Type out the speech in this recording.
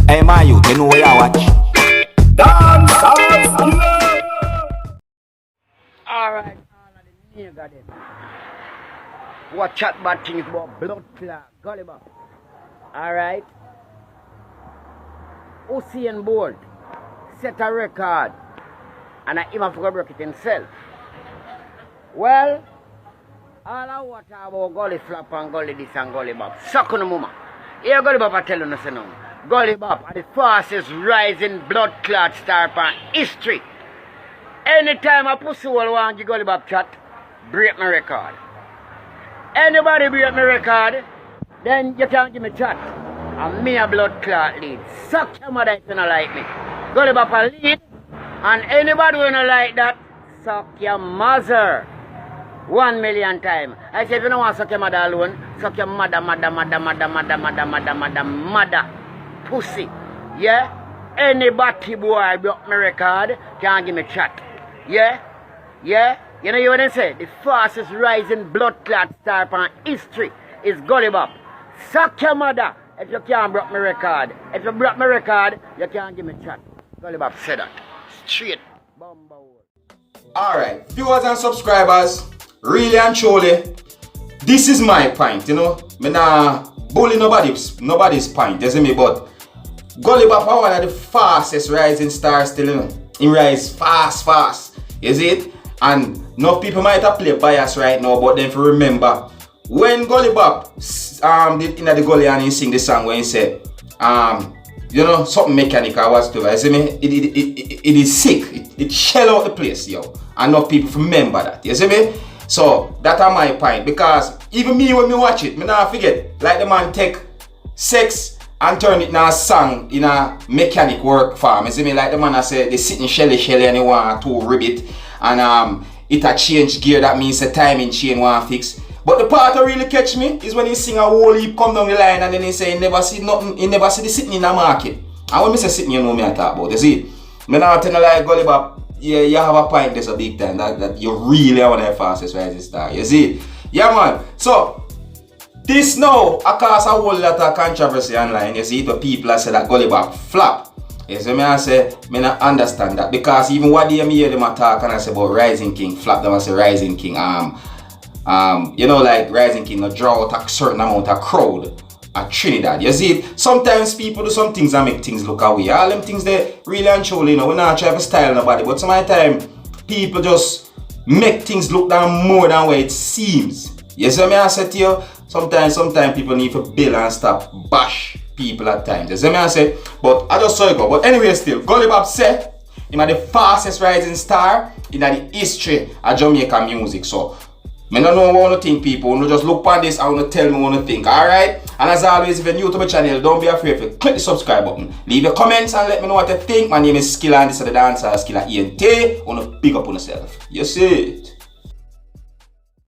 Hey my youth, you know where you watch? Dancehall. Alright, all of the nigga them. What chat bad things about blood clot, Gully Bop. Alright. Usain Bolt set a record and I even forgot break it himself. Well, all I want about Gully Flap and Gully this and Gully Bop. Suck on the mama. Here Gully Bop I tell you nothing now. Gully Bop are the fastest rising blood clot star in history. Anytime a pussy will want to Gully Bop chat, break my record. Anybody break my record, then you can't give me chat. And me a blood clot lead. Suck your mother if you don't like me. Gully Bop a lead. And anybody who don't like that, suck your mother. 1 million times. I say if you don't want to suck your mother alone, suck your mother. Pussy. Yeah? Any batty boy broke my record can't give me chat. Yeah? Yeah? You know what I say? The fastest rising blood clot star in history is Gully Bop. Suck your mother if you can't break my record. If you broke my record, you can't give me chat. Gully Bop said that. Straight. Alright, viewers and subscribers, really and truly, this is my point, you know. Me nah bully nobody's point, you see me, but Gully Bop are one of the fastest rising stars still, you know. He rise fast, you see it? And enough people might have played bias right now, but then if you remember, when Gully Bop did in the gully and he sing the song where he said, you know, something mechanical was to you see me? It is sick. It shell out the place, yo. And enough people remember that, you see me? So that's my point, because even me when me watch it, me not forget, like the man take sex and turn it in a song in a mechanic work form. You see me? Like the man I say they sitting shelly and they want to ribbit and it a change gear, that means the timing chain want fix. But the part that really catch me is when he sing a whole heap come down the line and then he say he never see nothing, he never see the sitting in the market. And when me say sitting, you know me I talk about, you see? Me now tell you like Gully Bop, yeah, you have a point there's a big time that you really are one of the fastest rising star, you see? Yeah man, so this now I cause a whole lot of controversy online, you see, the people that say that Gully Bop flap. You see me I say, me not understand that, because even what they hear them talk and I say about Rising King, flap them I say Rising King, you know, like Rising King draw out a certain amount of crowd at Trinidad. You see it? Sometimes people do some things that make things look away. All them things they really and truly, you know, we're not trying to style nobody, but some of the time people just make things look down more than what it seems. You see me I say to you? Sometimes people need to build and stop bash people at times. You see me I say? But I just saw it go. But anyway still, Gully Bop said him are the fastest rising star in the history of Jamaican music. So I don't know what to think, people. You just look on this and you tell me what you think, alright? And as always, if you're new to my channel, don't be afraid to click the subscribe button. Leave your comments and let me know what you think. My name is Skilla and this is the Dancehall Skilla ENT. I want to pick up on yourself. You see it?